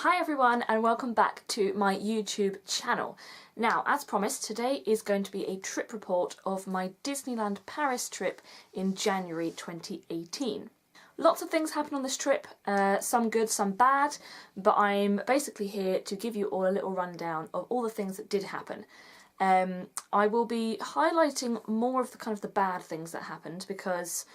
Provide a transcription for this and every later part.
Hi everyone and welcome back to my YouTube channel. Now, as promised, today is going to be a trip report of my Disneyland Paris trip in January 2018. Lots of things happened on this trip, some good, some bad, but I'm basically here to give you all a little rundown of all the things that did happen. I will be highlighting more of the bad things that happened because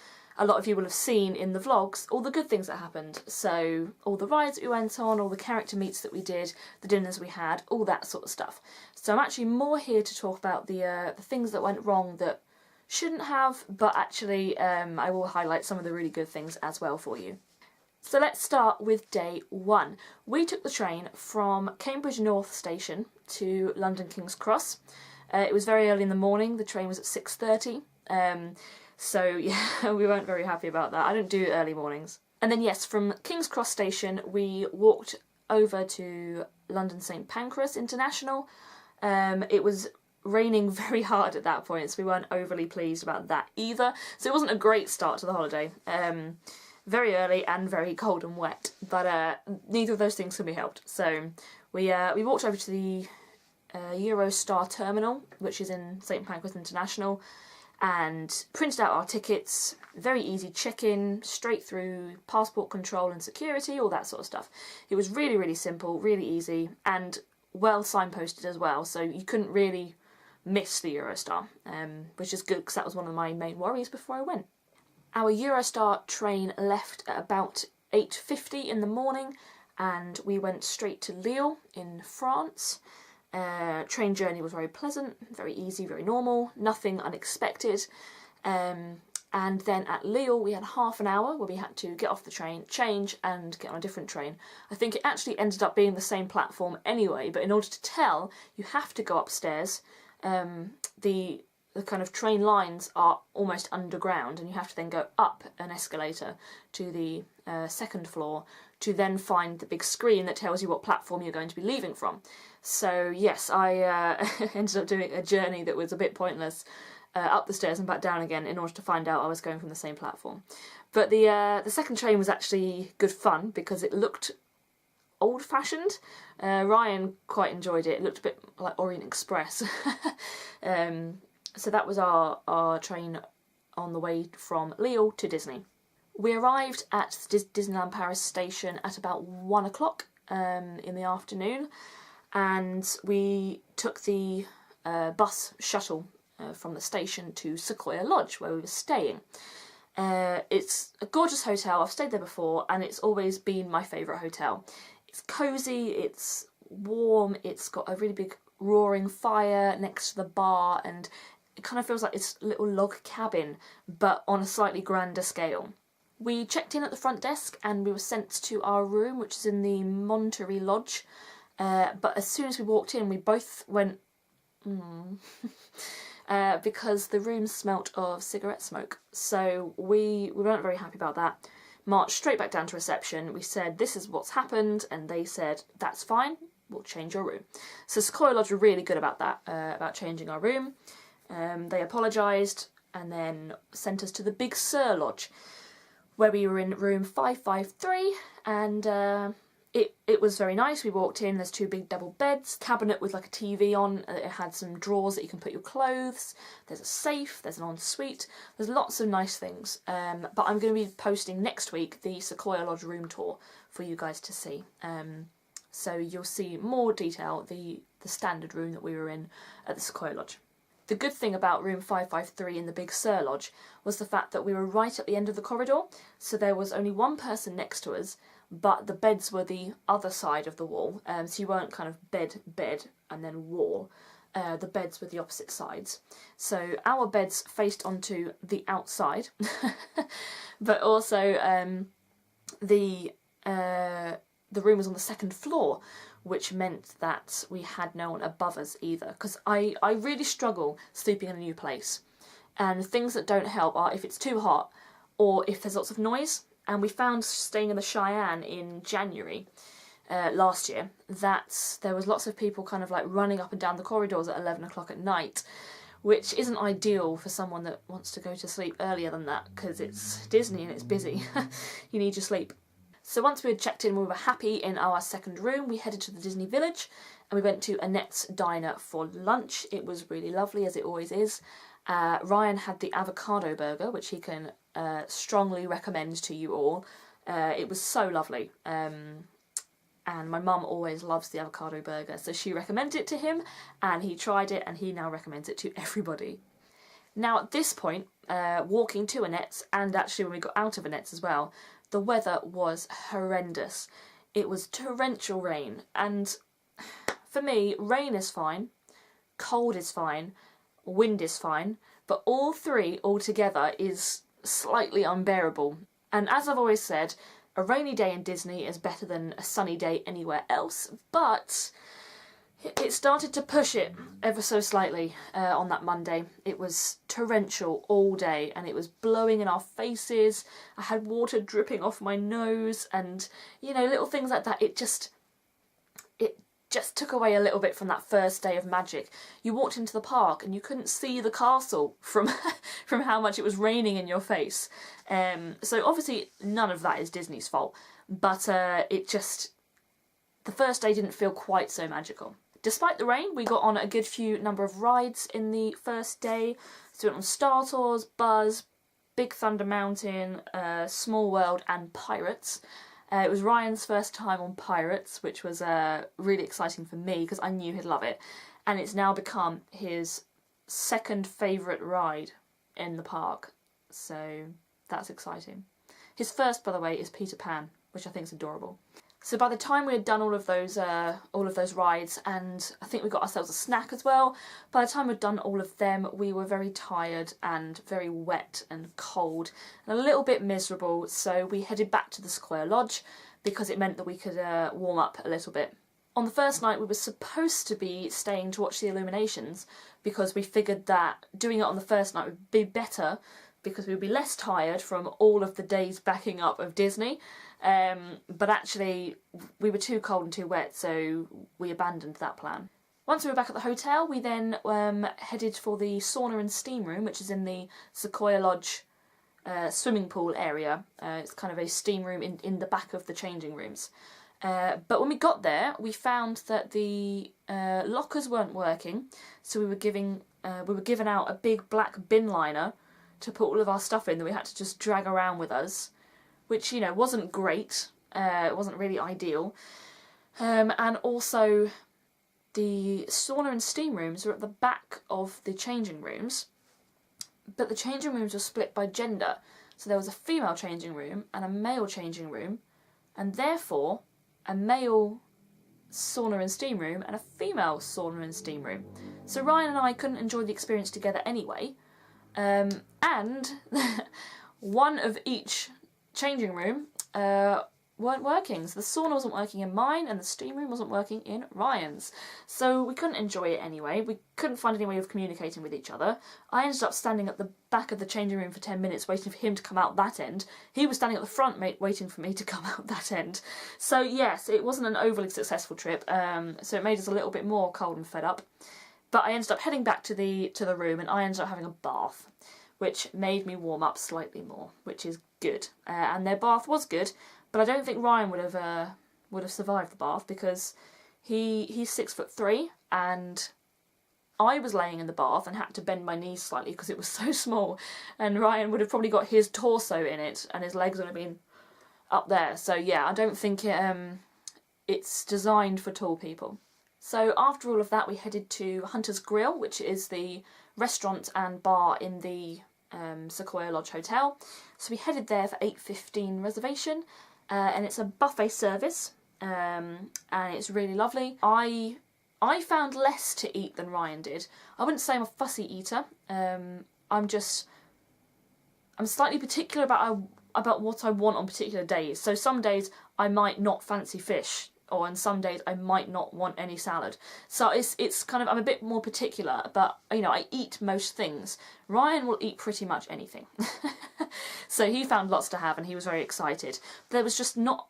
a lot of you will have seen in the vlogs all the good things that happened. So all the rides that we went on, all the character meets that we did, the dinners we had, all that sort of stuff. So I'm actually more here to talk about the things that went wrong that shouldn't have, but actually I will highlight some of the really good things as well for you. So let's start with day one. We took the train from Cambridge North Station to London King's Cross. It was very early in the morning, the train was at 6:30. So yeah, we weren't very happy about that. I don't do early mornings. And then yes, from King's Cross Station we walked over to London St Pancras International. It was raining very hard at that point, so we weren't overly pleased about that either. So it wasn't a great start to the holiday. Very early and very cold and wet, but neither of those things can be helped. So we walked over to the Eurostar Terminal, which is in St Pancras International, and printed out our tickets. Very easy check-in, straight through passport control and security, all that sort of stuff. It was really, really simple, really easy, and well signposted as well, so you couldn't really miss the Eurostar, which is good because that was one of my main worries before I went. Our Eurostar train left at about 8:50 in the morning, and we went straight to Lille in France. Train journey was very pleasant, very easy, very normal, nothing unexpected. And then at Lille we had half an hour where we had to get off the train, change and get on a different train. I think it actually ended up being the same platform anyway, but in order to tell you have to go upstairs. The kind of train lines are almost underground and you have to then go up an escalator to the second floor to then find the big screen that tells you what platform you're going to be leaving from. So yes, I ended up doing a journey that was a bit pointless, up the stairs and back down again in order to find out I was going from the same platform. But the second train was actually good fun because it looked old-fashioned. Ryan quite enjoyed it. It looked a bit like Orient Express. So that was our train on the way from Lille to Disney. We arrived at Disneyland Paris station at about 1 o'clock in the afternoon, and we took the bus shuttle from the station to Sequoia Lodge where we were staying. It's a gorgeous hotel. I've stayed there before and it's always been my favourite hotel. It's cosy, it's warm, it's got a really big roaring fire next to the bar, and it kind of feels like it's a little log cabin but on a slightly grander scale. We checked in at the front desk and we were sent to our room, which is in the Monterey Lodge, but as soon as we walked in we both went because the room smelt of cigarette smoke, so we weren't very happy about that. Marched straight back down to reception. We said this is what's happened and they said that's fine, we'll change your room. So Sequoia Lodge were really good about that, about changing our room. They apologised and then sent us to the Big Sur Lodge where we were in room 553, and it was very nice. We walked in, there's two big double beds, cabinet with like a TV on, it had some drawers that you can put your clothes, there's a safe, there's an ensuite, there's lots of nice things. But I'm going to be posting next week the Sequoia Lodge room tour for you guys to see. So you'll see more detail, the standard room that we were in at the Sequoia Lodge. The good thing about room 553 in the Big Sur Lodge was the fact that we were right at the end of the corridor, so there was only one person next to us, but the beds were the other side of the wall, so you weren't kind of bed and then wall. The beds were the opposite sides. So our beds faced onto the outside, but also the room was on the second floor, which meant that we had no one above us either, because I really struggle sleeping in a new place, and things that don't help are if it's too hot or if there's lots of noise. And we found staying in the Cheyenne in January last year that there was lots of people kind of like running up and down the corridors at 11 o'clock at night, which isn't ideal for someone that wants to go to sleep earlier than that because it's Disney and it's busy. You need your sleep. So once we had checked in, we were happy in our second room, we headed to the Disney Village and we went to Annette's Diner for lunch. It was really lovely, as it always is. Ryan had the avocado burger, which he can strongly recommend to you all. It was so lovely. And my mum always loves the avocado burger, so she recommended it to him and he tried it and he now recommends it to everybody. Now at this point, walking to Annette's, and actually when we got out of Annette's as well, the weather was horrendous. It was torrential rain, and for me, rain is fine, cold is fine, wind is fine, but all three altogether is slightly unbearable. And as I've always said, a rainy day in Disney is better than a sunny day anywhere else, but it started to push it ever so slightly on that Monday. It was torrential all day and it was blowing in our faces. I had water dripping off my nose and, you know, little things like that. It just took away a little bit from that first day of magic. You walked into the park and you couldn't see the castle from from how much it was raining in your face. So obviously none of that is Disney's fault, but the first day didn't feel quite so magical. Despite the rain, we got on a good number of rides in the first day. So we went on Star Tours, Buzz, Big Thunder Mountain, Small World and Pirates. It was Ryan's first time on Pirates, which was really exciting for me because I knew he'd love it. And it's now become his second favourite ride in the park. So that's exciting. His first, by the way, is Peter Pan, which I think is adorable. So by the time we had done all of those rides, and I think we got ourselves a snack as well, by the time we'd done all of them, we were very tired and very wet and cold and a little bit miserable, so we headed back to the Sequoia Lodge because it meant that we could warm up a little bit. On the first night we were supposed to be staying to watch the illuminations because we figured that doing it on the first night would be better because we would be less tired from all of the days backing up of Disney. But actually we were too cold and too wet, so we abandoned that plan. Once we were back at the hotel, we then headed for the sauna and steam room, which is in the Sequoia Lodge swimming pool area. It's kind of a steam room in the back of the changing rooms. But when we got there, we found that the lockers weren't working, so we were given out a big black bin liner to put all of our stuff in that we had to just drag around with us, which, you know, wasn't great. It wasn't really ideal. And also the sauna and steam rooms are at the back of the changing rooms, but the changing rooms were split by gender. So there was a female changing room and a male changing room, and therefore a male sauna and steam room and a female sauna and steam room. So Ryan and I couldn't enjoy the experience together anyway. And one of each changing room weren't working. So the sauna wasn't working in mine and the steam room wasn't working in Ryan's. So we couldn't enjoy it anyway. We couldn't find any way of communicating with each other. I ended up standing at the back of the changing room for 10 minutes waiting for him to come out that end. He was standing at the front waiting for me to come out that end. So yes, it wasn't an overly successful trip. So it made us a little bit more cold and fed up. But I ended up heading back to the room and I ended up having a bath, which made me warm up slightly more, which is good. And their bath was good, but I don't think Ryan would have survived the bath because he's 6'3" and I was laying in the bath and had to bend my knees slightly because it was so small, and Ryan would have probably got his torso in it and his legs would have been up there. So yeah, I don't think it's designed for tall people. So after all of that, we headed to Hunter's Grill, which is the restaurant and bar in the Sequoia Lodge Hotel. So we headed there for 8:15 reservation, and it's a buffet service, and it's really lovely. I found less to eat than Ryan did. I wouldn't say I'm a fussy eater. I'm slightly particular about what I want on particular days. So some days I might not fancy fish, or on some days I might not want any salad. So it's kind of, I'm a bit more particular, but you know, I eat most things. Ryan will eat pretty much anything. So he found lots to have and he was very excited. There was just not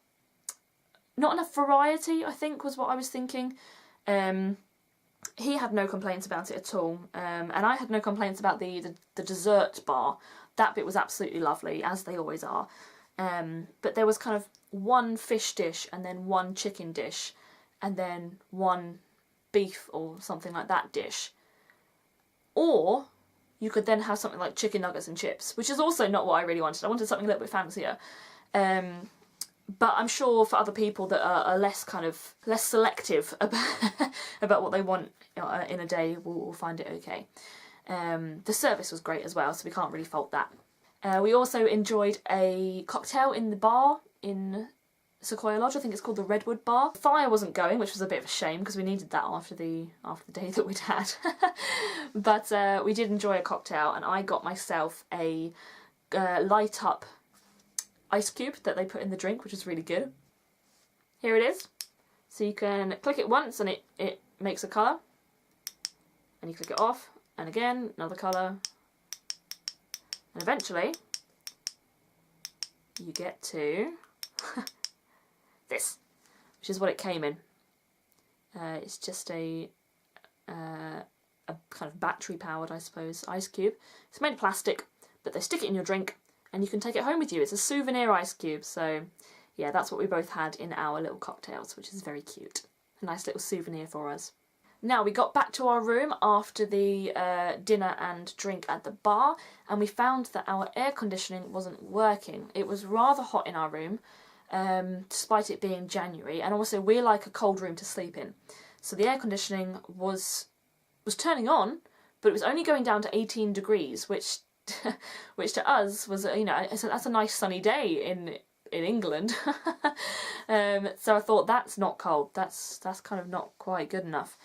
enough variety, I think, was what I was thinking. He had no complaints about it at all, and I had no complaints about the dessert bar. That bit was absolutely lovely, as they always are. But there was kind of one fish dish and then one chicken dish and then one beef or something like that dish. Or you could then have something like chicken nuggets and chips, which is also not what I really wanted. I wanted something a little bit fancier. But I'm sure for other people that are less selective about what they want in a day will find it okay. The service was great as well, so we can't really fault that. We also enjoyed a cocktail in the bar in Sequoia Lodge. I think it's called the Redwood Bar. The fire wasn't going, which was a bit of a shame because we needed that after the day that we'd had. But we did enjoy a cocktail, and I got myself a light up ice cube that they put in the drink, which is really good. Here it is. So you can click it once and it makes a colour. And you click it off, and again, another colour. And eventually, you get to this, which is what it came in. It's just a kind of battery-powered, I suppose, ice cube. It's made of plastic, but they stick it in your drink, and you can take it home with you. It's a souvenir ice cube, so yeah, that's what we both had in our little cocktails, which is very cute. A nice little souvenir for us. Now, we got back to our room after the dinner and drink at the bar, and we found that our air conditioning wasn't working. It was rather hot in our room, despite it being January, and also we like a cold room to sleep in. So the air conditioning was turning on, but it was only going down to 18 degrees, which to us was, that's a nice sunny day in England. So I thought, that's not cold. That's kind of not quite good enough.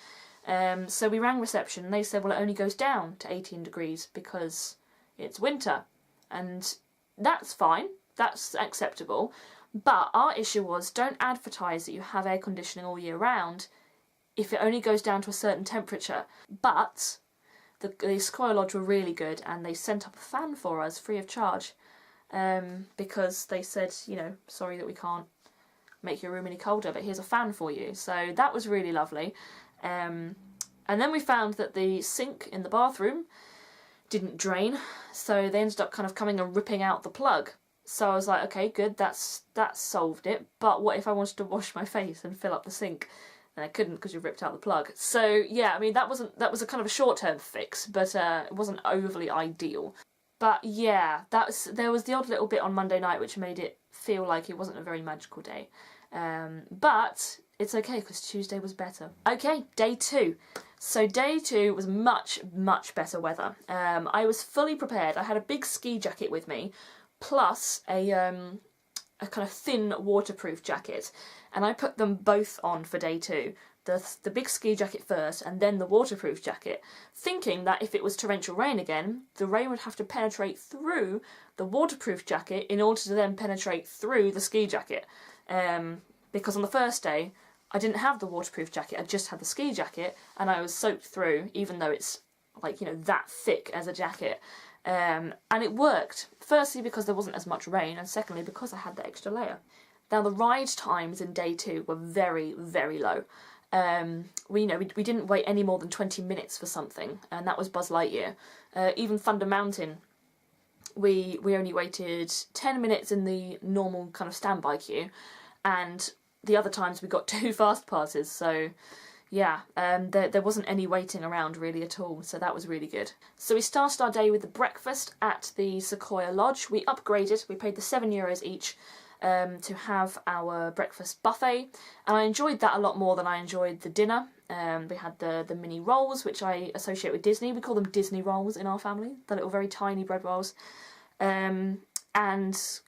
So we rang reception and they said, well, it only goes down to 18 degrees because it's winter. And that's fine. That's acceptable. But our issue was, don't advertise that you have air conditioning all year round if it only goes down to a certain temperature. But the Sequoia Lodge were really good, and they sent up a fan for us free of charge, because they said, sorry that we can't make your room any colder, but here's a fan for you. So that was really lovely. And then we found that the sink in the bathroom didn't drain, so they ended up kind of coming and ripping out the plug. So I was like, okay, good, that's solved it. But what if I wanted to wash my face and fill up the sink? And I couldn't because you ripped out the plug. So yeah, I mean, that was a kind of a short-term fix, but it wasn't overly ideal. But yeah, there was the odd little bit on Monday night which made it feel like it wasn't a very magical day. But it's okay because Tuesday was better. Okay, day 2. So day 2 was much, much better weather. I was fully prepared. I had a big ski jacket with me, plus a kind of thin waterproof jacket, and I put them both on for day 2. The big ski jacket first and then the waterproof jacket, thinking that if it was torrential rain again, the rain would have to penetrate through the waterproof jacket in order to then penetrate through the ski jacket. Because on the first day I didn't have the waterproof jacket, I just had the ski jacket, and I was soaked through, even though it's like, that thick as a jacket. And it worked, firstly because there wasn't as much rain, and secondly because I had the extra layer. Now, the ride times in day 2 were very, very low. We didn't wait any more than 20 minutes for something, and that was Buzz Lightyear. Even Thunder Mountain, we only waited 10 minutes in the normal kind of standby queue, and the other times we got 2 fast passes, so yeah, there wasn't any waiting around really at all, so that was really good. So we started our day with the breakfast at the Sequoia Lodge. We upgraded, we paid the €7 each to have our breakfast buffet, and I enjoyed that a lot more than I enjoyed the dinner. We had the mini rolls, which I associate with Disney. We call them Disney rolls in our family, the little very tiny bread rolls. And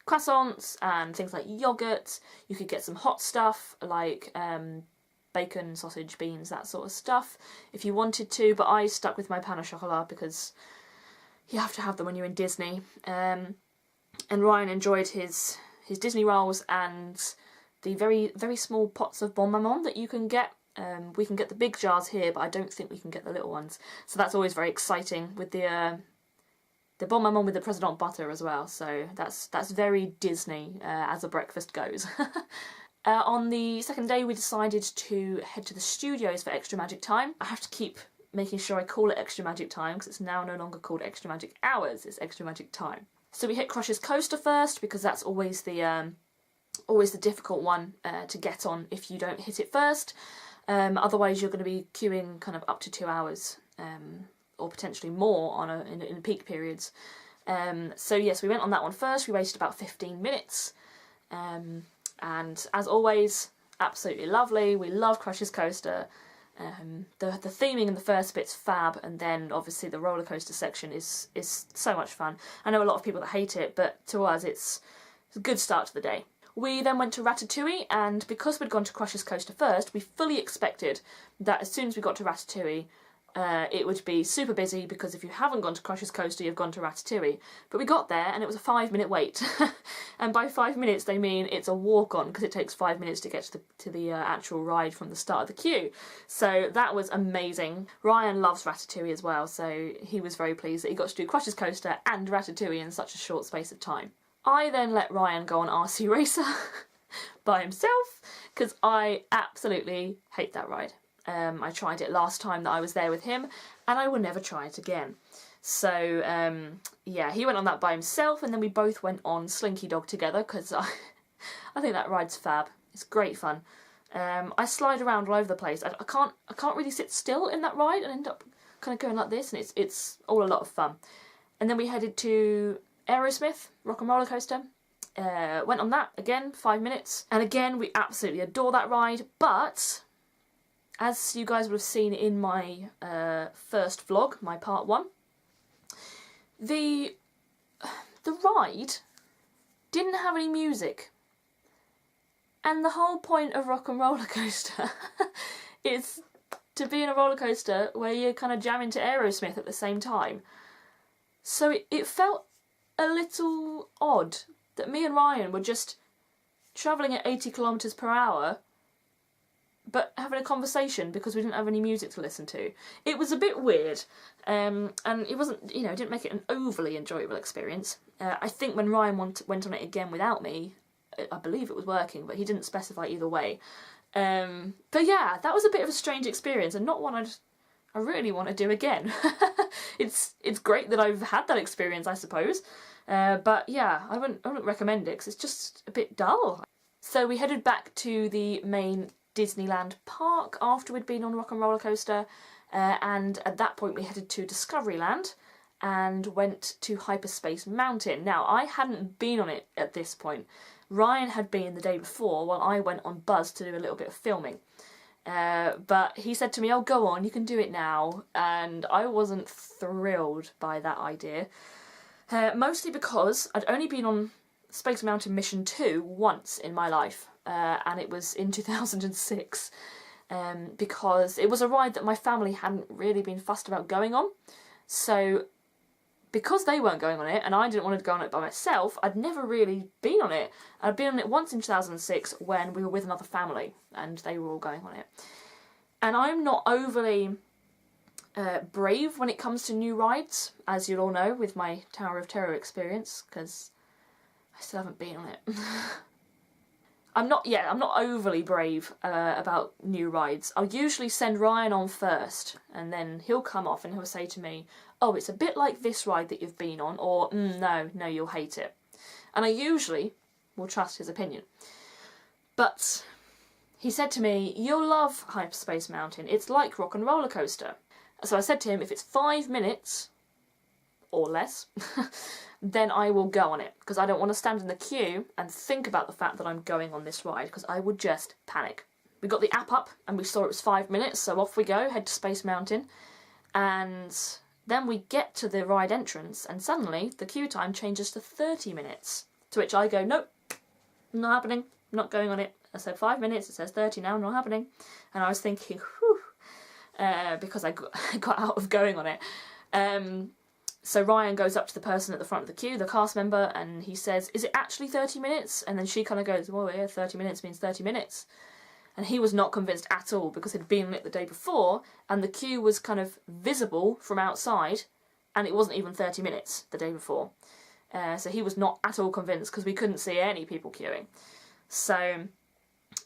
croissants and things like yoghurt. You could get some hot stuff like bacon, sausage, beans, that sort of stuff if you wanted to, but I stuck with my pain au chocolat because you have to have them when you're in Disney. And Ryan enjoyed his Disney rolls and the very, very small pots of bon maman that you can get. We can get the big jars here, but I don't think we can get the little ones. So that's always very exciting with the bon maman with the President butter as well. So that's very Disney as a breakfast goes. On the second day, we decided to head to the studios for Extra Magic Time. I have to keep making sure I call it Extra Magic Time because it's now no longer called Extra Magic Hours, it's Extra Magic Time. So we hit Crush's Coaster first because that's always the difficult one to get on if you don't hit it first. Otherwise you're going to be queuing kind of up to 2 hours or potentially more in peak periods. So yes, we went on that one first. We waited about 15 minutes. And as always, absolutely lovely. We love Crush's Coaster. The theming in the first bit's fab, and then obviously the roller coaster section is so much fun. I know a lot of people that hate it, but to us it's a good start to the day. We then went to Ratatouille, and because we'd gone to Crush's Coaster first, we fully expected that as soon as we got to Ratatouille, it would be super busy, because if you haven't gone to Crush's Coaster, you've gone to Ratatouille. But we got there and it was a 5-minute wait. And by 5 minutes they mean it's a walk-on, because it takes 5 minutes to get to the actual ride from the start of the queue. So that was amazing. Ryan loves Ratatouille as well, so he was very pleased that he got to do Crush's Coaster and Ratatouille in such a short space of time. I then let Ryan go on RC Racer by himself, because I absolutely hate that ride. I tried it last time that I was there with him, and I will never try it again. So, yeah, he went on that by himself, and then we both went on Slinky Dog together, because I think that ride's fab. It's great fun. I slide around all over the place. I can't really sit still in that ride and end up kind of going like this, and it's all a lot of fun. And then we headed to Aerosmith, Rock and Roller Coaster. Went on that, again, 5 minutes. And again, we absolutely adore that ride, but as you guys would have seen in my first vlog, my part 1, the ride didn't have any music. And the whole point of Rock and Roller Coaster is to be in a roller coaster where you're kind of jamming to Aerosmith at the same time. So it felt a little odd that me and Ryan were just travelling at 80 kilometres per hour but having a conversation because we didn't have any music to listen to. It was a bit weird, and it wasn't, it didn't make it an overly enjoyable experience. I think when Ryan went on it again without me, I believe it was working, but he didn't specify either way. But yeah, that was a bit of a strange experience, and not one I really want to do again. It's great that I've had that experience, I suppose, but yeah, I wouldn't recommend it because it's just a bit dull. So we headed back to the main Disneyland park after we'd been on Rock and Roller Coaster, and at that point we headed to Discoveryland and went to Hyperspace Mountain. Now, I hadn't been on it at this point. Ryan had been the day before while I went on Buzz to do a little bit of filming. But he said to me, "Oh, go on, you can do it now," and I wasn't thrilled by that idea. Mostly because I'd only been on Space Mountain Mission 2 once in my life, and it was in 2006, because it was a ride that my family hadn't really been fussed about going on. So because they weren't going on it and I didn't want to go on it by myself, I'd never really been on it. I'd been on it once in 2006 when we were with another family and they were all going on it. And I'm not overly brave when it comes to new rides, as you'll all know with my Tower of Terror experience, because I still haven't been on it. I'm not overly brave about new rides. I'll usually send Ryan on first, and then he'll come off and he'll say to me, "Oh, it's a bit like this ride that you've been on," or no, you'll hate it. And I usually will trust his opinion. But he said to me, "You'll love Hyperspace Mountain. It's like Rock and Roller Coaster." So I said to him, if it's 5 minutes or less, then I will go on it, because I don't want to stand in the queue and think about the fact that I'm going on this ride, because I would just panic. We got the app up and we saw it was 5 minutes, so off we go, head to Space Mountain, and then we get to the ride entrance and suddenly the queue time changes to 30 minutes, to which I go, "Nope, not happening, not going on it." I said 5 minutes, it says 30 now, not happening. And I was thinking, whew, because I got out of going on it. So Ryan goes up to the person at the front of the queue, the cast member, and he says, "Is it actually 30 minutes? And then she kind of goes, "Well, yeah, 30 minutes means 30 minutes. And he was not convinced at all, because he'd been on it the day before, and the queue was kind of visible from outside, and it wasn't even 30 minutes the day before. So he was not at all convinced, because we couldn't see any people queuing. So,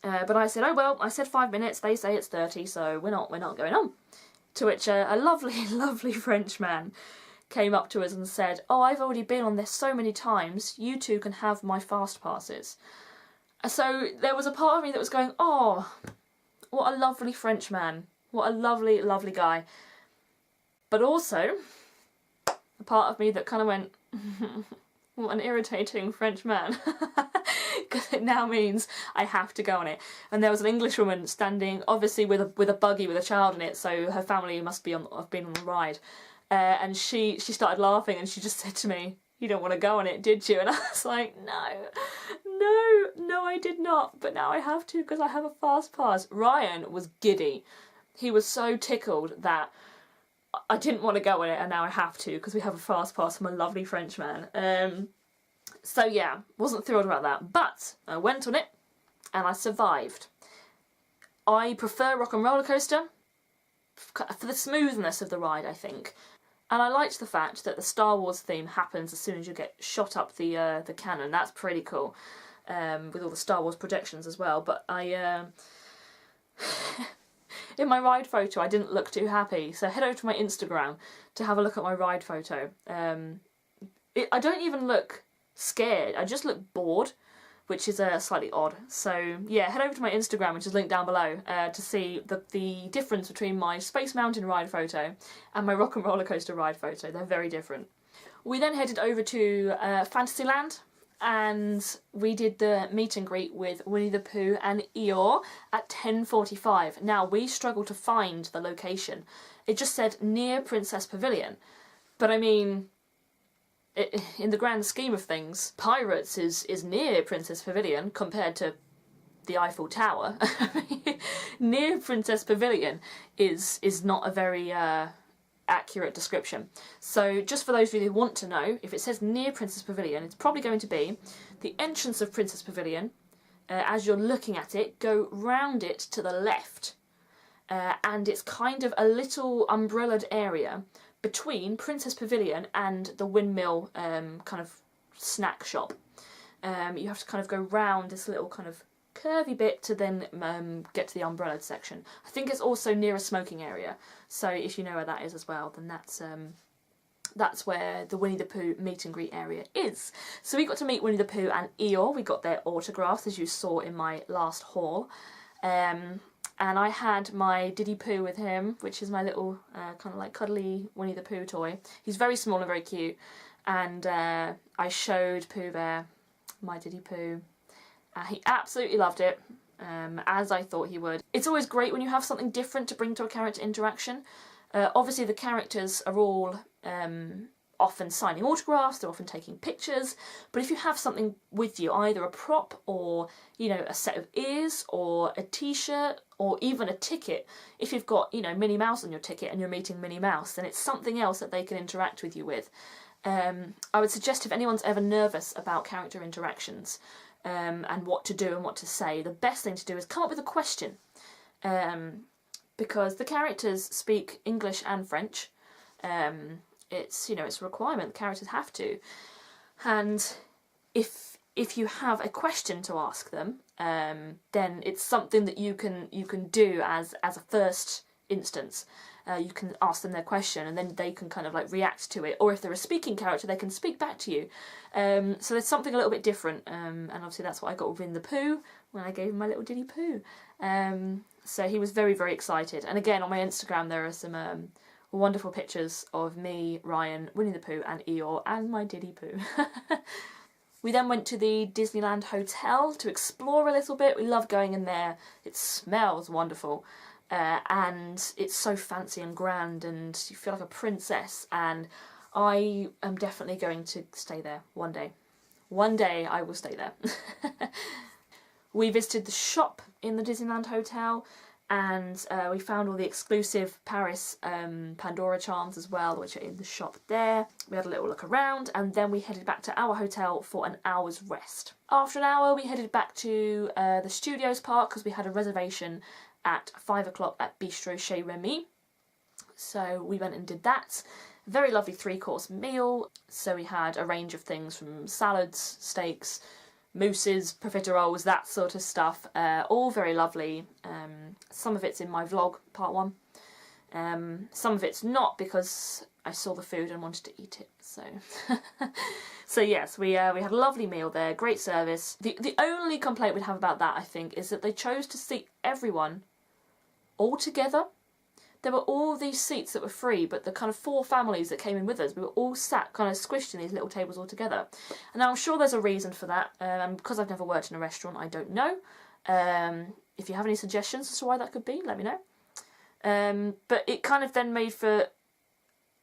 but I said, "Oh well, I said 5 minutes, they say it's 30, so we're not going on." To which a lovely, lovely French man came up to us and said, "Oh, I've already been on this so many times, you two can have my fast passes." So there was a part of me that was going, oh, what a lovely French man. What a lovely, lovely guy. But also, a part of me that kind of went, what an irritating French man. Because it now means I have to go on it. And there was an English woman standing, obviously with a buggy with a child in it, so her family must have been on the ride. And she started laughing and she just said to me, "You don't want to go on it, did you?" And I was like, no, I did not. But now I have to because I have a fast pass. Ryan was giddy. He was so tickled that I didn't want to go on it and now I have to because we have a fast pass from a lovely French man. So yeah, wasn't thrilled about that. But I went on it and I survived. I prefer Rock and Roller Coaster for the smoothness of the ride, I think. And I liked the fact that the Star Wars theme happens as soon as you get shot up the cannon. That's pretty cool, with all the Star Wars projections as well. But I, in my ride photo, I didn't look too happy. So head over to my Instagram to have a look at my ride photo. I don't even look scared. I just look bored, which is slightly odd. So yeah, head over to my Instagram, which is linked down below, to see the difference between my Space Mountain ride photo and my Rock and Roller Coaster ride photo. They're very different. We then headed over to Fantasyland, and we did the meet and greet with Winnie the Pooh and Eeyore at 10:45. Now, we struggled to find the location. It just said near Princess Pavilion, but I mean, in the grand scheme of things, Pirates is near Princess Pavilion compared to the Eiffel Tower. Near Princess Pavilion is not a very accurate description. So just for those of you who want to know, if it says near Princess Pavilion, it's probably going to be the entrance of Princess Pavilion. As you're looking at it, go round it to the left, and it's kind of a little umbrellaed area between Princess Pavilion and the Windmill kind of snack shop. You have to kind of go round this little kind of curvy bit to then get to the umbrellaed section. I think it's also near a smoking area, so if you know where that is as well, then that's where the Winnie the Pooh meet and greet area is. So we got to meet Winnie the Pooh and Eeyore. We got their autographs, as you saw in my last haul. And I had my Diddy Pooh with him, which is my little kind of like cuddly Winnie the Pooh toy. He's very small and very cute. And I showed Pooh Bear my Diddy Pooh. He absolutely loved it, as I thought he would. It's always great when you have something different to bring to a character interaction. Obviously the characters are all often signing autographs, they're often taking pictures, but if you have something with you, either a prop or, you know, a set of ears or a t-shirt or even a ticket, if you've got, you know, Minnie Mouse on your ticket and you're meeting Minnie Mouse, then it's something else that they can interact with you with. I would suggest if anyone's ever nervous about character interactions and what to do and what to say, the best thing to do is come up with a question, because the characters speak English and French. It's, you know, it's a requirement. The characters have to, and if you have a question to ask them, then it's something that you can do as a first instance. You can ask them their question, and then they can kind of like react to it. Or if they're a speaking character, they can speak back to you. So there's something a little bit different, and obviously that's what I got with Winnie the Pooh when I gave him my little Diddy Pooh. So he was very, very excited. And again, on my Instagram, there are some wonderful pictures of me, Ryan, Winnie the Pooh and Eeyore and my Diddy Pooh. We then went to the Disneyland Hotel to explore a little bit. We love going in there. It smells wonderful, and it's so fancy and grand, and you feel like a princess, and I am definitely going to stay there one day. One day I will stay there. We visited the shop in the Disneyland Hotel, and we found all the exclusive Paris Pandora charms as well, which are in the shop there. We had a little look around, and then we headed back to our hotel for an hour's rest. After an hour, we headed back to the Studios Park because we had a reservation at 5 o'clock at Bistro Chez Remy. So we went and did that. Very lovely 3-course meal. So we had a range of things from salads, steaks, mousses, profiteroles, that sort of stuff. All very lovely. Some of it's in my vlog, part 1. Some of it's not, because I saw the food and wanted to eat it. So, so yes, we had a lovely meal there, great service. The only complaint we'd have about that, I think, is that they chose to seat everyone all together. There were all these seats that were free, but the kind of 4 families that came in with us, we were all sat kind of squished in these little tables all together. And I'm sure there's a reason for that. Because I've never worked in a restaurant, I don't know. If you have any suggestions as to why that could be, let me know. But it kind of then made for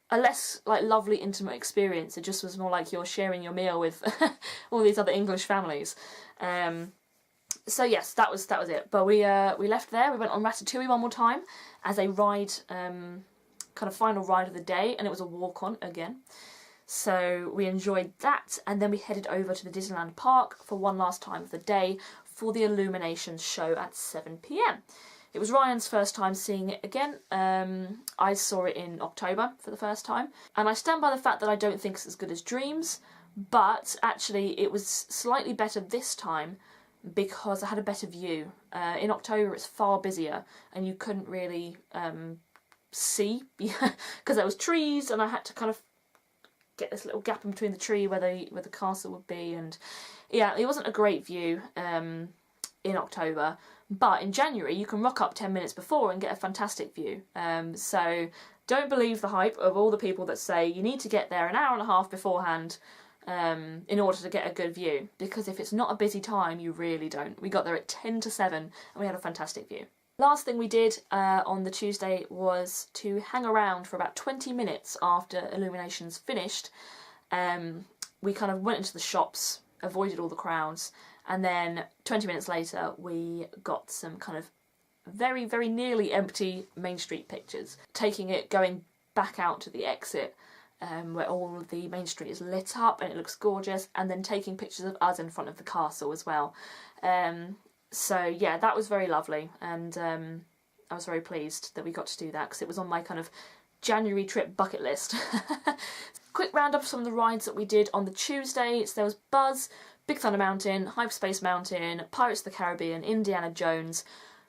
a less like lovely, intimate experience. It just was more like you're sharing your meal with all these other English families. So yes, that was it. But we left there. We went on Ratatouille one more time as a ride, kind of final ride of the day, and it was a walk on again. So we enjoyed that, and then we headed over to the Disneyland Park for one last time of the day for the Illuminations show at 7 p.m. It was Ryan's first time seeing it again. I saw it in October for the first time, and I stand by the fact that I don't think it's as good as Dreams, but actually it was slightly better this time because I had a better view. In October it's far busier and you couldn't really see because there was trees, and I had to kind of get this little gap in between the tree where the castle would be, and yeah, it wasn't a great view in October. But in January you can rock up 10 minutes before and get a fantastic view. So don't believe the hype of all the people that say you need to get there an hour and a half beforehand in order to get a good view, because if it's not a busy time, you really don't. We got there at 10 to 7 and we had a fantastic view. Last thing we did on the Tuesday was to hang around for about 20 minutes after Illuminations finished. We kind of went into the shops, avoided all the crowds, and then 20 minutes later we got some kind of very, very nearly empty Main Street pictures, going back out to the exit, where all of the Main Street is lit up and it looks gorgeous, and then taking pictures of us in front of the castle as well. So yeah, that was very lovely, and I was very pleased that we got to do that because it was on my kind of January trip bucket list. Quick roundup of some of the rides that we did on the Tuesday. So there was Buzz, Big Thunder Mountain, Hyperspace Mountain, Pirates of the Caribbean, Indiana Jones,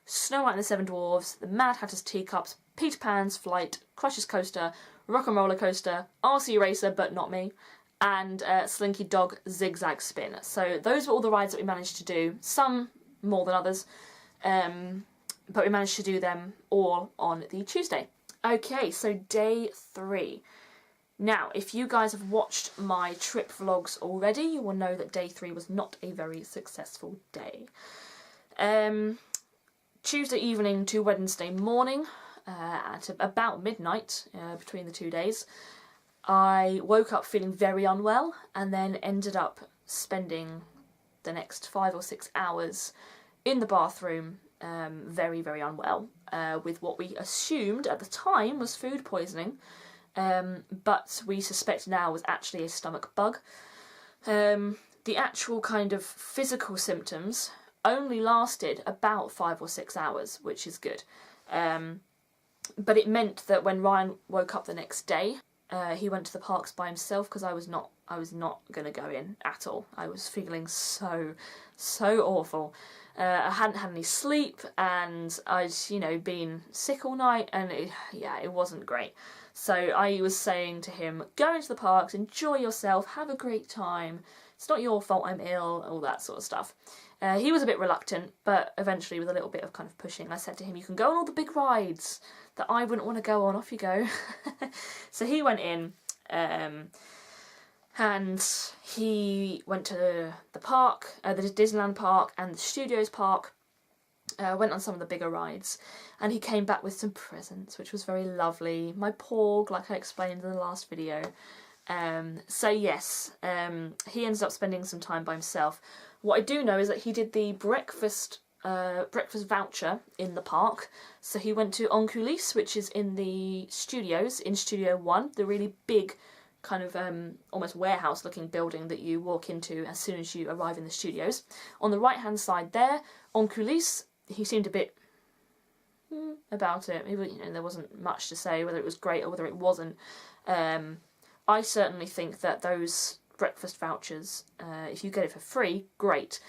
Snow White and the Seven Dwarfs, the Mad Hatter's Teacups, Peter Pan's Flight, Crush's Coaster, Rock and Roller Coaster, RC Racer, but not me, and Slinky Dog Zigzag Spin. So those were all the rides that we managed to do, some more than others, but we managed to do them all on the Tuesday. Okay, so day 3. Now, if you guys have watched my trip vlogs already, you will know that day 3 was not a very successful day. Tuesday evening to Wednesday morning, at about midnight between the 2 days, I woke up feeling very unwell and then ended up spending the next 5 or 6 hours in the bathroom, very, very unwell, with what we assumed at the time was food poisoning, but we suspect now was actually a stomach bug. The actual kind of physical symptoms only lasted about 5 or 6 hours, which is good. But it meant that when Ryan woke up the next day, he went to the parks by himself because I was not going to go in at all. I was feeling so awful. I hadn't had any sleep, and I'd, been sick all night, and it wasn't great. So I was saying to him, go into the parks, enjoy yourself, have a great time. It's not your fault I'm ill, all that sort of stuff. He was a bit reluctant, but eventually with a little bit of kind of pushing, I said to him, you can go on all the big rides that I wouldn't want to go on, off you go. So he went in, and he went to the park, the Disneyland Park and the Studios Park, went on some of the bigger rides, and he came back with some presents, which was very lovely. My porg, like I explained in the last video. So yes, he ended up spending some time by himself. What I do know is that he did the breakfast voucher in the park. So he went to En Coulisses, which is in the studios, in Studio 1, the really big kind of almost warehouse looking building that you walk into as soon as you arrive in the studios. On the right hand side there, En Coulisses, he seemed a bit about it. There wasn't much to say whether it was great or whether it wasn't. I certainly think that those breakfast vouchers, if you get it for free, great.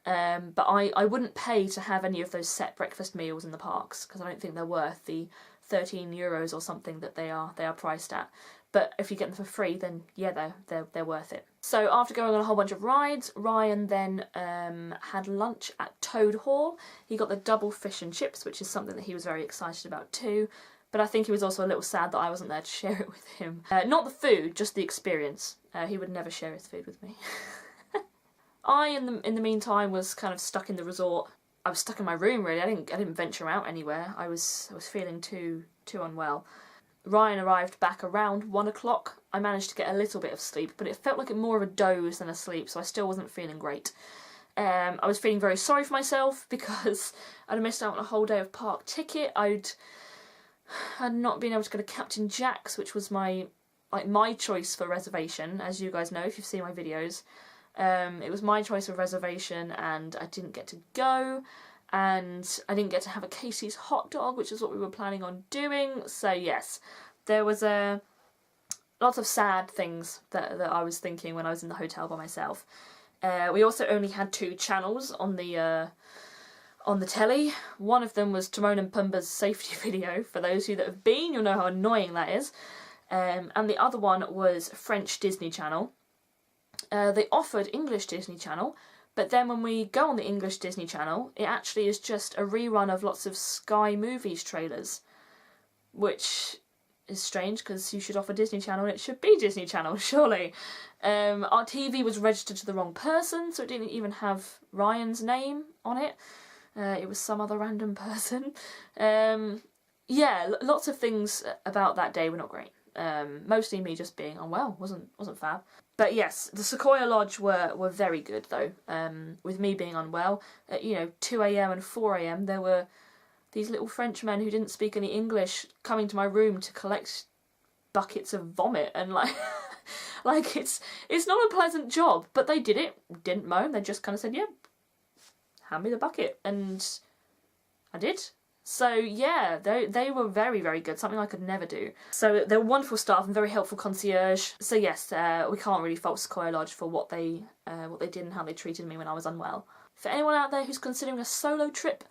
But I wouldn't pay to have any of those set breakfast meals in the parks because I don't think they're worth the €13 or something that they are priced at. But if you get them for free, then yeah, they're worth it. So after going on a whole bunch of rides, Ryan then had lunch at Toad Hall. He got the double fish and chips, which is something that he was very excited about too. But I think he was also a little sad that I wasn't there to share it with him. Not the food, just the experience. He would never share his food with me. I, in the meantime, was kind of stuck in the resort. I was stuck in my room, really. I didn't venture out anywhere. I was feeling too unwell. Ryan arrived back around 1 o'clock. I managed to get a little bit of sleep, but it felt like more of a doze than a sleep, so I still wasn't feeling great. I was feeling very sorry for myself because I'd missed out on a whole day of park ticket. I'd not been able to go to Captain Jack's, which was my choice for reservation, as you guys know if you've seen my videos. It was my choice of reservation, and I didn't get to go. And I didn't get to have a Casey's hot dog, which is what we were planning on doing. So yes, there was lots of sad things that I was thinking when I was in the hotel by myself. We also only had 2 channels on the telly. One of them was Timon and Pumbaa's safety video. For those of you that have been, you'll know how annoying that is. And the other one was French Disney Channel. They offered English Disney Channel, but then when we go on the English Disney Channel, it actually is just a rerun of lots of Sky Movies trailers, which is strange because you should offer Disney Channel and it should be Disney Channel, surely. Our TV was registered to the wrong person, so it didn't even have Ryan's name on it. It was some other random person. Yeah, lots of things about that day were not great. Mostly me just being unwell, wasn't fab. But yes, the Sequoia Lodge were very good though. With me being unwell, at 2 AM and 4 AM, there were these little Frenchmen who didn't speak any English coming to my room to collect buckets of vomit, and like it's not a pleasant job, but they did it, didn't moan, they just kind of said, yeah, hand me the bucket, and I did. So yeah, they were very, very good, something I could never do. So they were wonderful staff and very helpful concierge. So yes, we can't really fault Sequoia Lodge for what they did and how they treated me when I was unwell. For anyone out there who's considering a solo trip,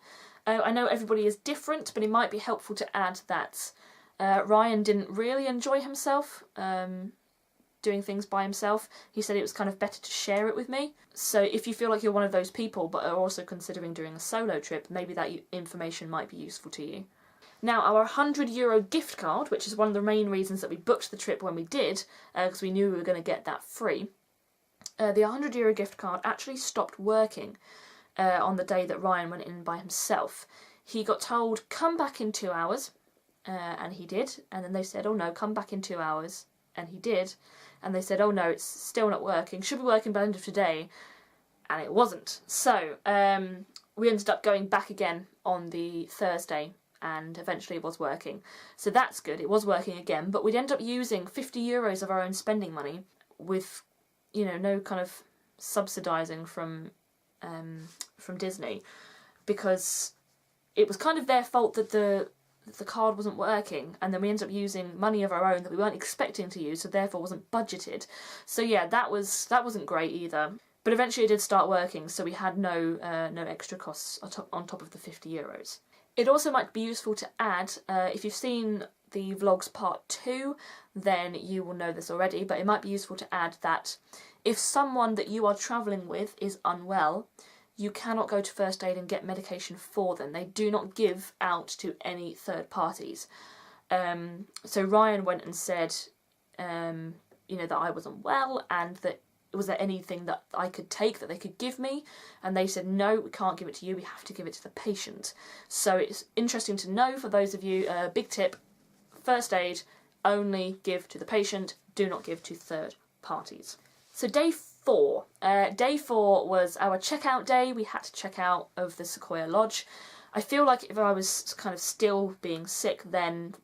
I know everybody is different, but it might be helpful to add that Ryan didn't really enjoy himself doing things by himself. He said it was kind of better to share it with me. So if you feel like you're one of those people but are also considering doing a solo trip, maybe that information might be useful to you. Now, our €100 gift card, which is one of the main reasons that we booked the trip when we did, because we knew we were going to get that free, the €100 gift card actually stopped working on the day that Ryan went in by himself. He got told, come back in 2 hours, and he did, and then they said, oh no, come back in 2 hours, and he did, and they said, oh no, it's still not working, should be working by the end of today, and it wasn't. So we ended up going back again on the Thursday, and eventually it was working. So that's good, it was working again, but we'd end up using €50 of our own spending money with, no kind of subsidising from Disney, because it was kind of their fault that the card wasn't working, and then we ended up using money of our own that we weren't expecting to use, so therefore wasn't budgeted. So yeah, that wasn't great either. But eventually it did start working, so we had no extra costs on top of the €50. It also might be useful to add, if you've seen the vlogs part 2, then you will know this already, but it might be useful to add that if someone that you are travelling with is unwell, you cannot go to first aid and get medication for them. They do not give out to any third parties. So Ryan went and said, that I wasn't well, and that was there anything that I could take that they could give me? And they said, no, we can't give it to you, we have to give it to the patient. So it's interesting to know for those of you, big tip, first aid, only give to the patient, do not give to third parties. So day 4. Day 4 was our checkout day. We had to check out of the Sequoia Lodge. I feel like if I was kind of still being sick, then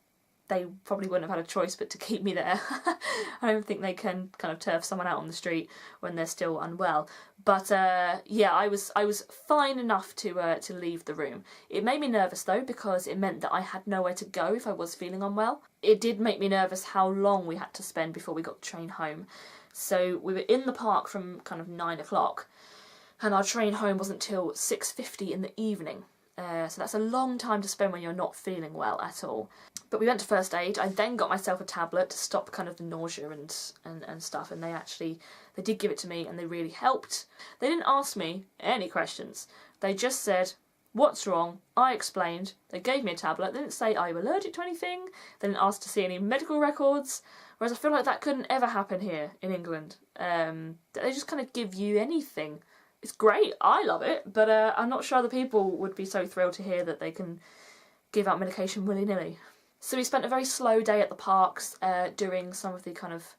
they probably wouldn't have had a choice but to keep me there. I don't think they can kind of turf someone out on the street when they're still unwell. But yeah, I was fine enough to leave the room. It made me nervous though, because it meant that I had nowhere to go if I was feeling unwell. It did make me nervous how long we had to spend before we got the train home. So we were in the park from kind of 9 o'clock, and our train home wasn't till 6:50 in the evening. So that's a long time to spend when you're not feeling well at all. But we went to first aid. I then got myself a tablet to stop kind of the nausea and stuff, and they did give it to me and they really helped. They didn't ask me any questions. They just said, what's wrong? I explained. They gave me a tablet. They didn't say, are you allergic to anything? They didn't ask to see any medical records. Whereas I feel like that couldn't ever happen here in England. They just kind of give you anything. It's great. I love it. But I'm not sure other people would be so thrilled to hear that they can give out medication willy-nilly. So we spent a very slow day at the parks doing some of the kind of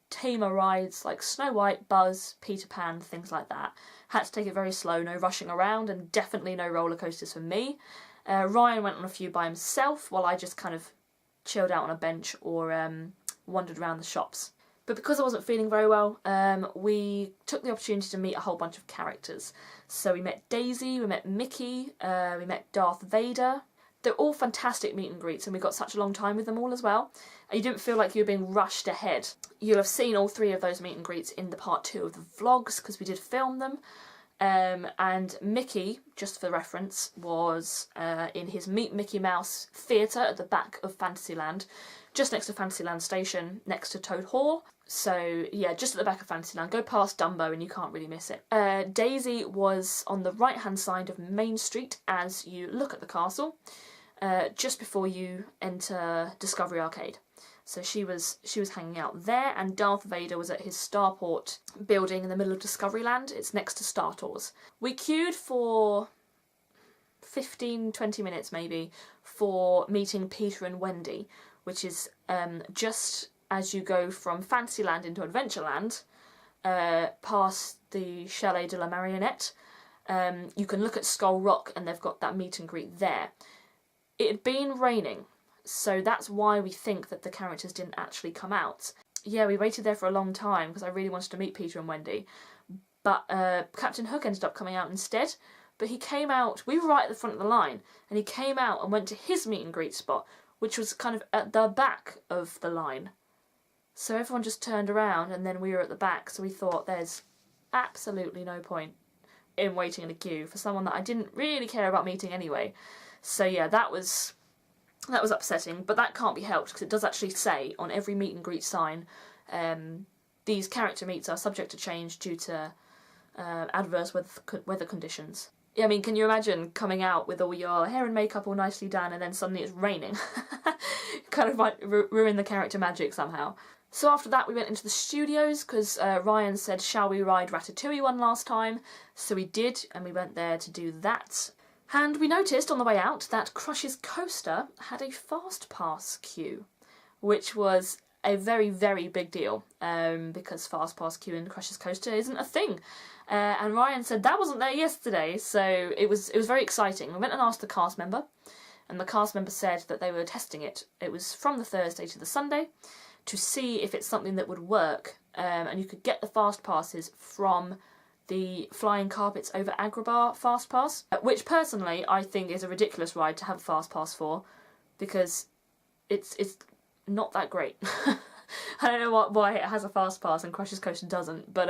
tamer rides like Snow White, Buzz, Peter Pan, things like that. Had to take it very slow, no rushing around, and definitely no roller coasters for me. Ryan went on a few by himself while I just kind of chilled out on a bench or wandered around the shops. But because I wasn't feeling very well, we took the opportunity to meet a whole bunch of characters. So we met Daisy, we met Mickey, we met Darth Vader. They're all fantastic meet and greets, and we got such a long time with them all as well. You didn't feel like you were being rushed ahead. You'll have seen all 3 of those meet and greets in the part 2 of the vlogs, because we did film them. And Mickey, just for reference, was in his Meet Mickey Mouse theatre at the back of Fantasyland, just next to Fantasyland Station, next to Toad Hall. So yeah, just at the back of Fantasyland. Go past Dumbo and you can't really miss it. Daisy was on the right-hand side of Main Street as you look at the castle, just before you enter Discovery Arcade. So she was hanging out there, and Darth Vader was at his starport building in the middle of Discoveryland. It's next to Star Tours. We queued for 15-20 minutes maybe for meeting Peter and Wendy, which is just as you go from Fantasyland into Adventureland, past the Chalet de la Marionnette. You can look at Skull Rock and they've got that meet and greet there. It had been raining, so that's why we think that the characters didn't actually come out. Yeah, we waited there for a long time because I really wanted to meet Peter and Wendy, but Captain Hook ended up coming out instead. But he came out, we were right at the front of the line, and he came out and went to his meet and greet spot, which was kind of at the back of the line. So everyone just turned around and then we were at the back, so we thought there's absolutely no point in waiting in a queue for someone that I didn't really care about meeting anyway. So yeah, that was upsetting, but that can't be helped because it does actually say on every meet and greet sign, these character meets are subject to change due to adverse weather conditions. Yeah, I mean, can you imagine coming out with all your hair and makeup all nicely done and then suddenly it's raining? Kind of might ruin the character magic somehow. So after that we went into the studios because Ryan said, shall we ride Ratatouille one last time? So we did, and we went there to do that. And we noticed on the way out that Crush's Coaster had a fast pass queue, which was a very, very big deal because fast pass queue in Crush's Coaster isn't a thing. And Ryan said that wasn't there yesterday, so it was very exciting. We went and asked the cast member, and the cast member said that they were testing it. It was from the Thursday to the Sunday to see if it's something that would work, and you could get the fast passes from the Flying Carpets over Agrabah fast pass, which personally I think is a ridiculous ride to have a fast pass for, because it's not that great. I don't know why it has a fast pass and Crush's Coaster doesn't, but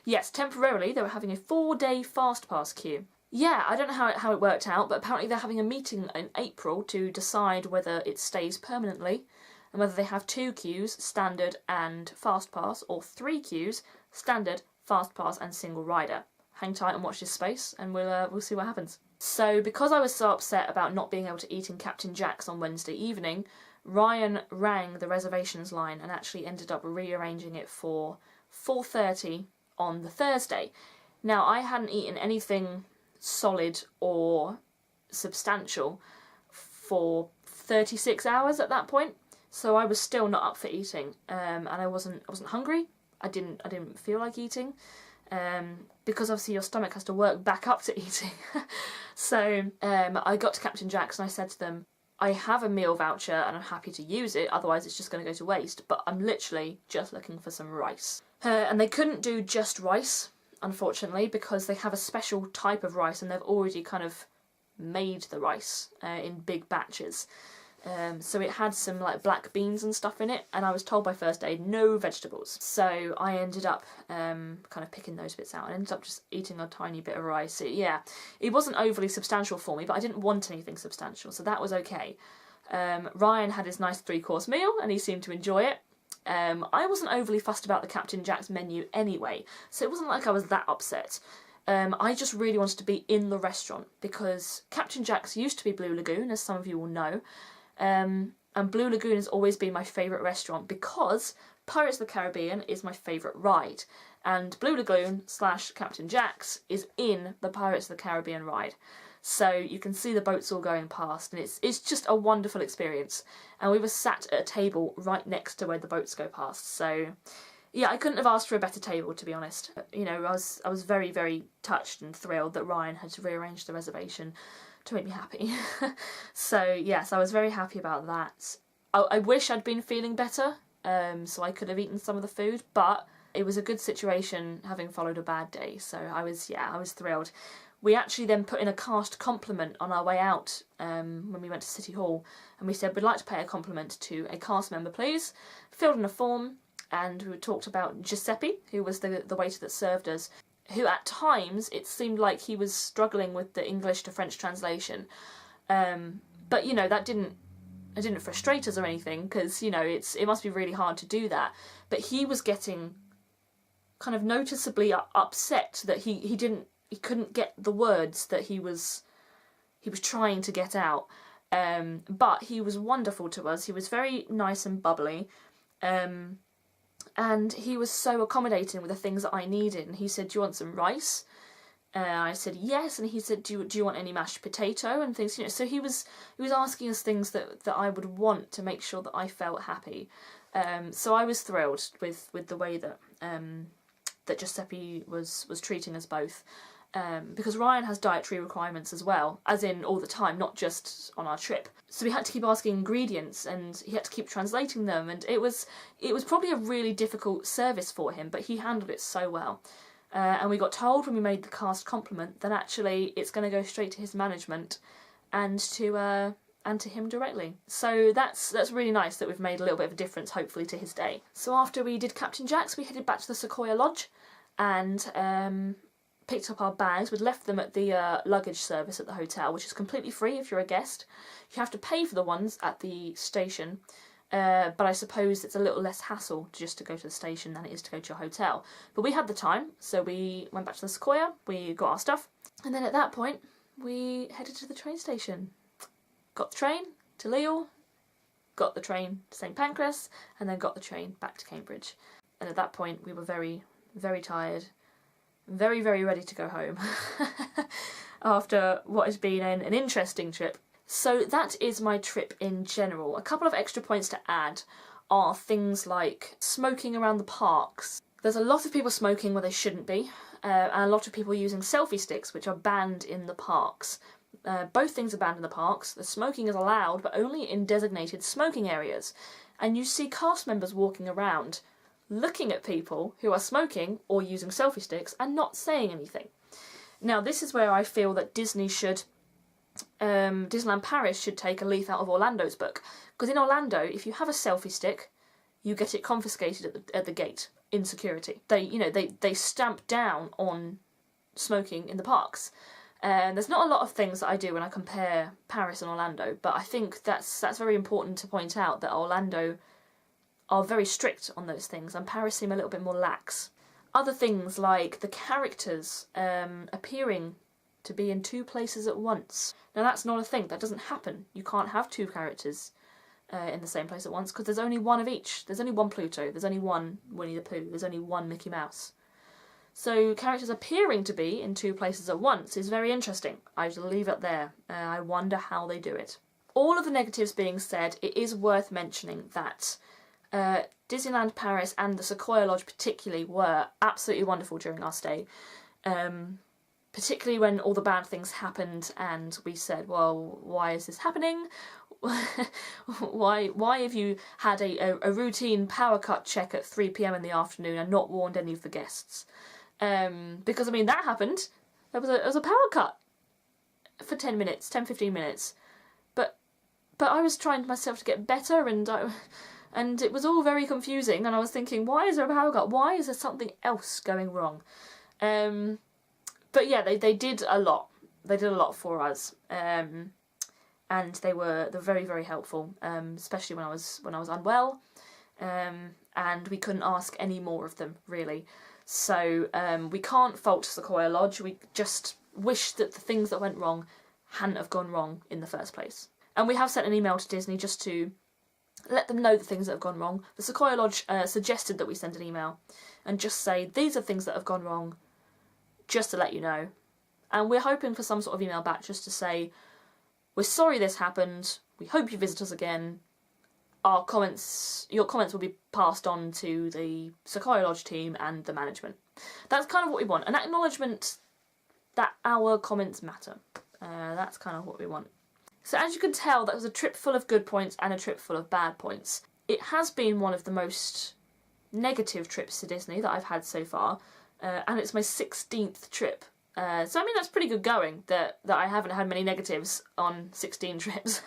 yes, temporarily they were having a 4-day fast pass queue. Yeah, I don't know how it worked out, but apparently they're having a meeting in April to decide whether it stays permanently and whether they have 2 queues, standard and fast pass, or 3 queues, standard, fast pass and single rider. Hang tight and watch this space and we'll see what happens. So because I was so upset about not being able to eat in Captain Jack's on Wednesday evening, Ryan rang the reservations line and actually ended up rearranging it for 4:30 on the Thursday. Now, I hadn't eaten anything solid or substantial for 36 hours at that point, so I was still not up for eating, and I wasn't hungry. I didn't feel like eating, because obviously your stomach has to work back up to eating. So I got to Captain Jack's and I said to them, I have a meal voucher and I'm happy to use it, otherwise it's just going to go to waste, but I'm literally just looking for some rice. And they couldn't do just rice, unfortunately, because they have a special type of rice and they've already kind of made the rice in big batches. So it had some like black beans and stuff in it, and I was told by first aid no vegetables. So I ended up kind of picking those bits out and ended up just eating a tiny bit of rice. It wasn't overly substantial for me, but I didn't want anything substantial, so that was okay. Ryan had his nice 3-course meal and he seemed to enjoy it. I wasn't overly fussed about the Captain Jack's menu anyway, so it wasn't like I was that upset. I just really wanted to be in the restaurant because Captain Jack's used to be Blue Lagoon, as some of you will know. And Blue Lagoon has always been my favourite restaurant because Pirates of the Caribbean is my favourite ride. And Blue Lagoon / Captain Jack's is in the Pirates of the Caribbean ride. So you can see the boats all going past and it's just a wonderful experience. And we were sat at a table right next to where the boats go past. So yeah, I couldn't have asked for a better table, to be honest. You know, I was very, very touched and thrilled that Ryan had rearranged the reservation to make me happy. So yes, I was very happy about that. I wish I'd been feeling better, so I could have eaten some of the food, but it was a good situation having followed a bad day. So I was thrilled. We actually then put in a cast compliment on our way out when we went to City Hall, and we said we'd like to pay a compliment to a cast member, please. Filled in a form, and we talked about Giuseppe, who was the waiter that served us, who at times it seemed like he was struggling with the English to French translation. But you know, that didn't frustrate us or anything, because you know it must be really hard to do that. But he was getting kind of noticeably upset that he couldn't get the words that he was trying to get out. But he was wonderful to us. He was very nice and bubbly. And he was so accommodating with the things that I needed. And he said, "Do you want some rice?" I said yes, and he said, "Do you want any mashed potato?" and things, you know. So he was asking us things that I would want to make sure that I felt happy. So I was thrilled with the way that that Giuseppe was treating us both. Because Ryan has dietary requirements as well, as in all the time, not just on our trip. So we had to keep asking ingredients and he had to keep translating them, and it was probably a really difficult service for him, but he handled it so well. And we got told when we made the cast compliment that actually it's going to go straight to his management and to him directly. So that's really nice that we've made a little bit of a difference, hopefully, to his day. So after we did Captain Jack's, we headed back to the Sequoia Lodge and picked up our bags. We'd left them at the luggage service at the hotel, which is completely free if you're a guest. You have to pay for the ones at the station, but I suppose it's a little less hassle just to go to the station than it is to go to your hotel. But we had the time, so we went back to the Sequoia, we got our stuff, and then at that point we headed to the train station. Got the train to Lille, got the train to St Pancras, and then got the train back to Cambridge. And at that point we were very, very tired, very, very ready to go home after what has been an interesting trip. So that is my trip in general. A couple of extra points to add are things like smoking around the parks. There's a lot of people smoking where they shouldn't be, and a lot of people using selfie sticks, which are banned in the parks. Both things are banned in the parks. The smoking is allowed, but only in designated smoking areas. And you see cast members walking around looking at people who are smoking or using selfie sticks and not saying anything. Now, this is where I feel that Disneyland Paris should take a leaf out of Orlando's book. Because in Orlando, if you have a selfie stick, you get it confiscated at the gate in security. They stamp down on smoking in the parks. And there's not a lot of things that I do when I compare Paris and Orlando, but I think that's very important to point out that Orlando are very strict on those things, and Paris seem a little bit more lax. Other things like the characters appearing to be in 2 places at once. Now that's not a thing, that doesn't happen. You can't have 2 characters in the same place at once, because there's only one of each. There's only one Pluto, there's only one Winnie the Pooh, there's only one Mickey Mouse. So characters appearing to be in 2 places at once is very interesting. I shall leave it there. I wonder how they do it. All of the negatives being said, it is worth mentioning that Disneyland Paris and the Sequoia Lodge particularly were absolutely wonderful during our stay. Particularly when all the bad things happened and we said, well, why is this happening? why have you had a routine power cut check at 3 PM in the afternoon and not warned any of the guests? Because, I mean, that happened. There was a power cut for 10-15 minutes. But I was trying myself to get better, and it was all very confusing, and I was thinking, why is there a power cut? Why is there something else going wrong? But yeah, they did a lot. They did a lot for us. and they're very, very helpful, especially when I was unwell, and we couldn't ask any more of them, really. So we can't fault Sequoia Lodge. We just wish that the things that went wrong hadn't have gone wrong in the first place. And we have sent an email to Disney just to let them know the things that have gone wrong. The Sequoia Lodge suggested that we send an email and just say, these are things that have gone wrong, just to let you know. And we're hoping for some sort of email back just to say, we're sorry this happened, we hope you visit us again. Your comments will be passed on to the Sequoia Lodge team and the management. That's kind of what we want, an acknowledgement that our comments matter. That's kind of what we want. So as you can tell, that was a trip full of good points and a trip full of bad points. It has been one of the most negative trips to Disney that I've had so far, and it's my 16th trip. So I mean, that's pretty good going, that I haven't had many negatives on 16 trips.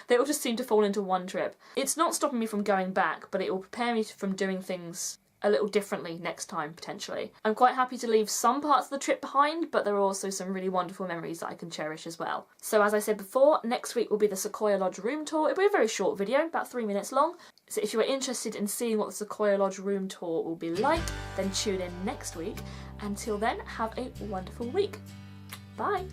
They all just seem to fall into one trip. It's not stopping me from going back, but it will prepare me from doing things a little differently next time, potentially. I'm quite happy to leave some parts of the trip behind, but there are also some really wonderful memories that I can cherish as well. So as I said before, next week will be the Sequoia Lodge room tour. It'll be a very short video, about 3 minutes long. So if you are interested in seeing what the Sequoia Lodge room tour will be like, then tune in next week. Until then, have a wonderful week. Bye!